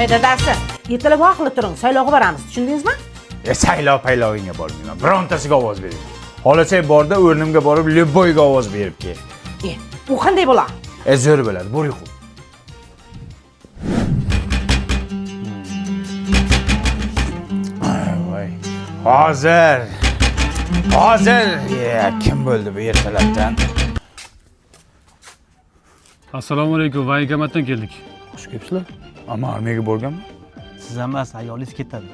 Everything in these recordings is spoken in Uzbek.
Dadasi, ertalab vaqtli turing, saylovga boramiz, tushundingizmi? Saylov paylovingga bormayman. Birontasiga ovoz bering. Xohlasang borda o'rnimga borib, Leboyga ovoz berib kel. Bu qanday bo'ladi? Zo'r bo'ladi, bo'ring. Voy. Hozir. Kim bo'ldi bu ertalabdan? Assalomu alaykum, voyinkomatdan keldik. Xush kelibsizlar. Ammo armiyaga borganmi? Siz emas, ayolingiz ketadi.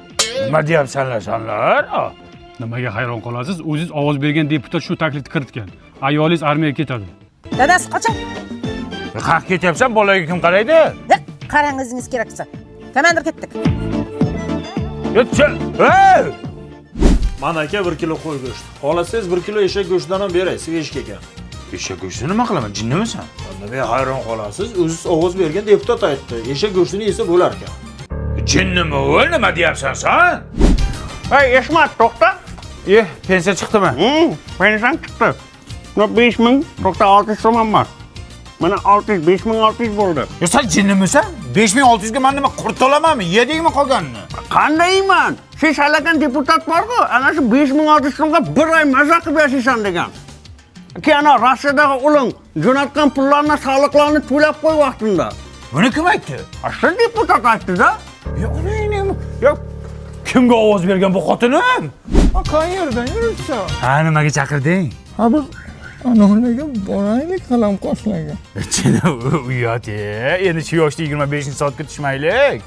Nima deyapsanlar sanlar? Nimaga hayron qolasiz? O'zingiz ovoz bergan deputat shu taklifni kiritgan. Ayolingiz armiyaga ketadi. Dadasi qachon? Qayerga ketyapsan? Bolaga kim qaraydi? Qarangizingiz keraksa. Komandir ketdik. Yotchi. Hey! Mana aka 1 kilo qo'y go'sht. Xohlasangiz 1 kilo eshak go'shtidan ham beray, sizga eshik ekan. Eshak go'shtini nima qilaman? Jinnimisan? Nimaga hayron qolasiz? O'zingiz ovoz bergan deputat aytdi. Eshak go'shtini yesa bo'lar ekan. Jinnimi u? Nima deyapsan sen? Hey, Esmat, to'xta. Pensiya chiqdimi? Pensiyan chiqdi. 5000, to'xta 600 so'm bor. Mana 600, 5600 bo'ldi. Sen jinnimisan? 5600 ga men nima qurt olamanmi? Yedingmi qolganini? Qandayman? Siz halagan deputat bor-ku, ana shu 5600 so'mga bir oy maza qilib yashaysan degan. Ana Rossiyadagi o'lim jo'natgan pullarni soliqlarni to'lab qo'y vaqtida. Buni kim aytdi? Asl deputat aytdi-da. Yo'q. Kimga ovoz bergan bu xotinim? Qayerdan yuribsan? Nimaga chaqirding? Ha biz anavlarga boraylik qalam qo'shlarga. China uyat. Endi shu yoshda 25-soatga tushmaylik.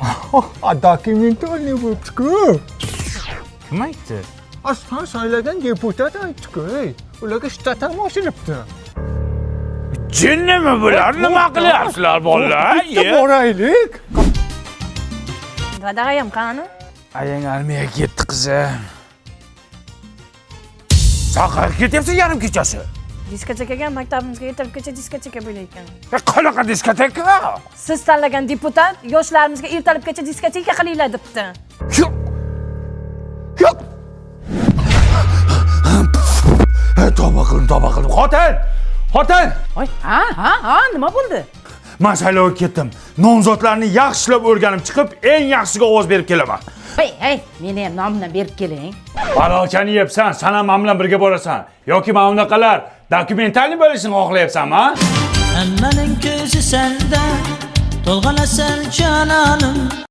Dokumentalniy bo'libdi-ku. Kim aytdi? Aslan saylagan deputat aytdi-ku. Ularga shtat ham oshiribdi. Jinnimi bular? Nima qilyapsizlar bolalar? Boraylik. Dadag'ayam qani? Ayang armiyaga ketdi qizim. Sen qayerga ketyapsan yarim kechasi? Diskotekaga maktabimizga ertalabgacha diskoteka bo'layotgan. Qanaqa diskoteka? Siz tanlagan deputat yoshlarimizga ertalabgacha diskoteka qilinglar debdi. Yo'q. Tavba qildim. Xotin! Voy, ha, nima bo'ldi? Men saylovga ketdim. Nomzodlarni yaxshilab o'rganib chiqib, eng yaxshisiga ovoz berib kelaman. Hey, meni ham nomimdan berib keling. Balokani yebsan, sen ham men bilan birga borasan. Yoki men unaqalar dokumentalniy bo'lishini xohlayapsanmi? Hammaning ko'zi senda, to'lg'anasan jononim.